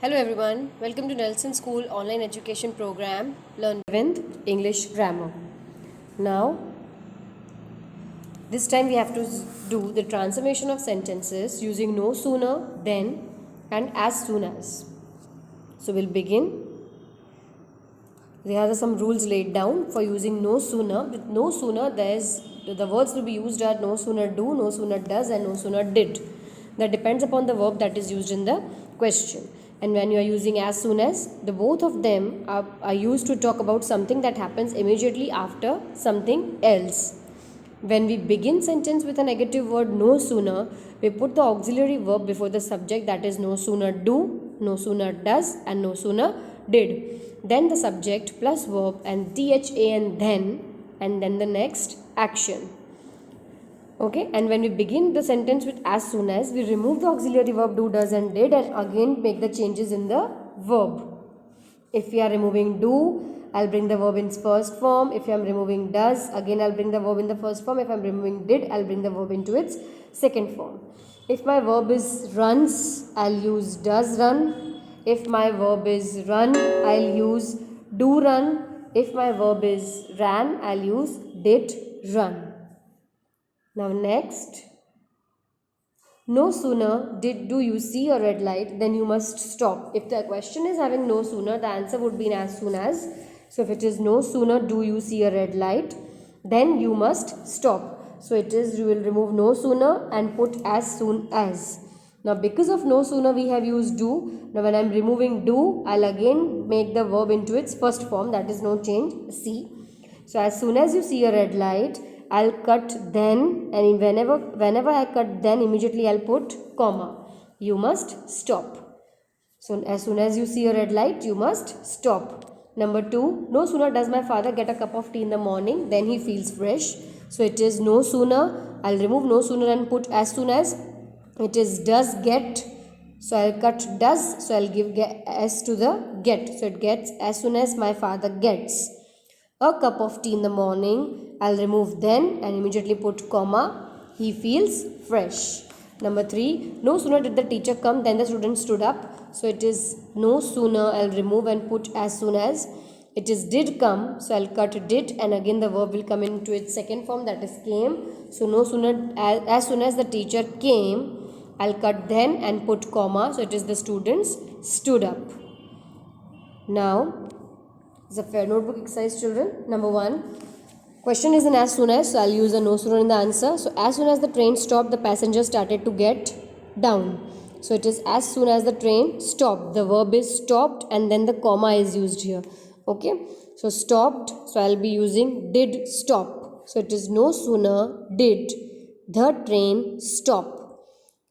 Hello everyone, welcome to Nelson School online education program Learn with English Grammar. Now, this time we have to do the transformation of sentences using no sooner, then and as soon as. So we'll begin. There are some rules laid down for using no sooner. With no sooner, the words will be used are no sooner do, no sooner does and no sooner did. That depends upon the verb that is used in the question. And when you are using as soon as, the both of them are used to talk about something that happens immediately after something else. When we begin sentence with a negative word no sooner, we put the auxiliary verb before the subject, that is no sooner do, no sooner does and no sooner did. Then the subject plus verb and DHA and then the next action. Okay, and when we begin the sentence with as soon as, we remove the auxiliary verb do, does and did and again make the changes in the verb. If we are removing do, I'll bring the verb in first form. If I am removing does, again I'll bring the verb in the first form. If I am removing did, I'll bring the verb into its second form. If my verb is runs, I'll use does run. If my verb is run, I'll use do run. If my verb is ran, I'll use did run. Now next, no sooner do you see a red light, then you must stop. If the question is having no sooner, the answer would be as soon as. So if it is no sooner do you see a red light, then you must stop. So it is, you will remove no sooner and put as soon as. Now because of no sooner we have used do. Now when I am removing do, I'll again make the verb into its first form, that is no change, see. So as soon as you see a red light, I'll cut then, and whenever I cut then, immediately I'll put comma. You must stop. So as soon as you see a red light, you must stop. Number 2, no sooner does my father get a cup of tea in the morning, then he feels fresh. So it is no sooner, I'll remove no sooner and put as soon as. It is does get, so I'll cut does, so I'll give s to the get. So it gets as soon as my father gets a cup of tea in the morning, I'll remove then and immediately put comma, he feels fresh. Number 3, no sooner did the teacher come than the student stood up. So it is no sooner, I'll remove and put as soon as. It is did come, so I'll cut did and again the verb will come into its second form, that is came. So no sooner, as soon as the teacher came, I'll cut then and put comma, so it is the students stood up. Now, it's a fair notebook exercise, children. Number 1, question is in as soon as, so I'll use a no sooner in the answer. So as soon as the train stopped, the passengers started to get down. So it is as soon as the train stopped. The verb is stopped and then the comma is used here. Okay, so stopped, so I'll be using did stop. So it is no sooner did the train stop.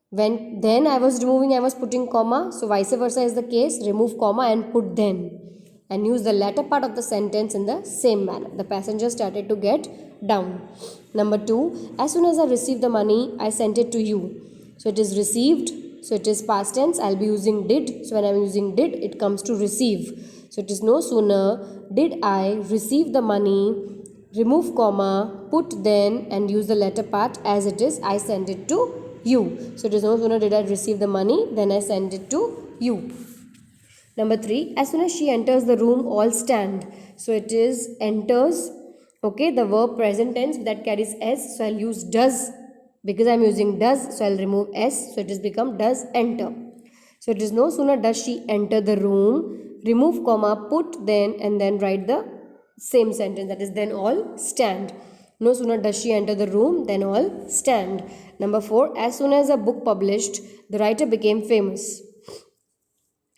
When then I was removing, I was putting comma. So vice versa is the case. Remove comma and put then. And use the latter part of the sentence in the same manner. The passenger started to get down. Number 2, as soon as I received the money, I sent it to you. So it is received. So it is past tense. I'll be using did. So when I'm using did, it comes to receive. So it is no sooner did I receive the money, remove comma, put then and use the latter part as it is, I sent it to you. So it is no sooner did I receive the money, then I send it to you. Number 3, as soon as she enters the room, all stand. So it is enters. Okay, the verb present tense that carries s. So I'll use does because I'm using does. So I'll remove s. So it has become does enter. So it is no sooner does she enter the room, remove comma, put then and then write the same sentence, that is then all stand. No sooner does she enter the room, then all stand. Number 4, as soon as a book published, the writer became famous.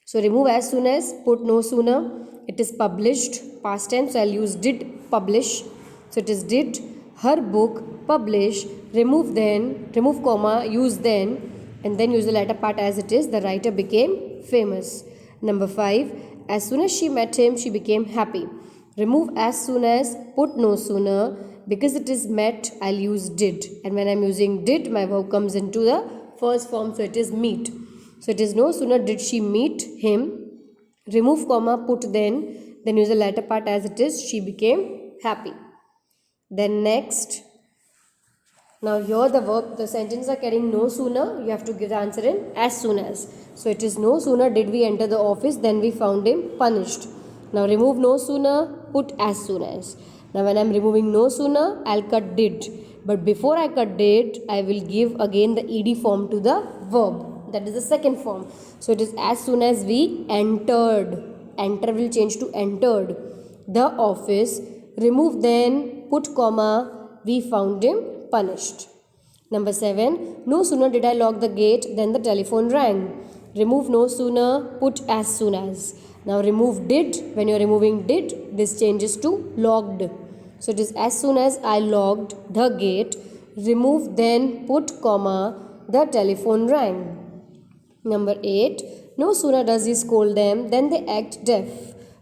So remove as soon as, put no sooner. It is published, past tense, so I'll use did publish. So it is did her book publish, remove then, remove comma, use then and then use the latter part as it is, the writer became famous. Number 5, as soon as she met him, she became happy. Remove as soon as, put no sooner. Because it is met, I'll use did. And when I'm using did, my verb comes into the first form, so it is meet. So it is no sooner did she meet him, remove comma, put then use the latter part as it is, she became happy. Then next, Now here the sentences are carrying no sooner. You have to give the answer in as soon as. So it is no sooner did we enter the office than we found him punished. Now remove no sooner, put as soon as. Now when I am removing no sooner, I'll cut did. But before I cut did, I will give again the ed form to the verb. That is the second form. So it is as soon as we entered. Enter will change to entered the office. Remove then, put comma, we found him punished. Number 7. No sooner did I lock the gate than the telephone rang. Remove no sooner, put as soon as. Now remove did. When you are removing did, this changes to locked. So it is as soon as I locked the gate. Remove then, put comma, the telephone rang. Number 8. No sooner does he scold them than they act deaf.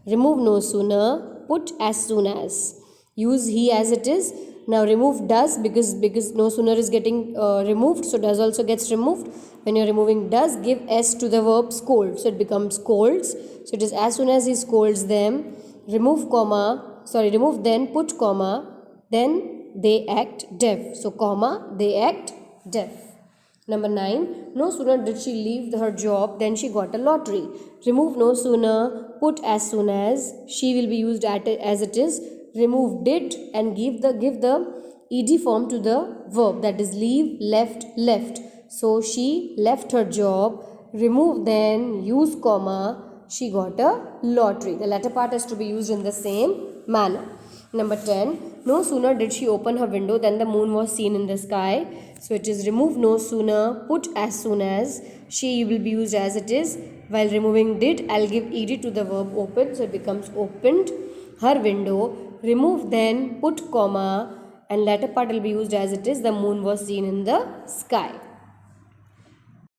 Remove no sooner, put as soon as. Use he as it is. Now remove does because no sooner is getting removed, so does also gets removed. When you are removing does, give s to the verb scold, so it becomes scolds. So it is as soon as he scolds them. Remove then, put comma, then they act deaf. So comma, they act deaf. Number 9. No sooner did she leave her job than she got a lottery. Remove no sooner, put as soon as. She will be used as it is. Remove did and give the ed form to the verb, that is leave, left. So she left her job. Remove then, use comma, she got a lottery. The latter part has to be used in the same manner. Number 10. No sooner did she open her window than the moon was seen in the sky. So it is remove no sooner, put as soon as. She will be used as it is. While removing did, I'll give ed to the verb open, so it becomes opened her window. Remove then, put comma, and latter part will be used as it is. The moon was seen in the sky.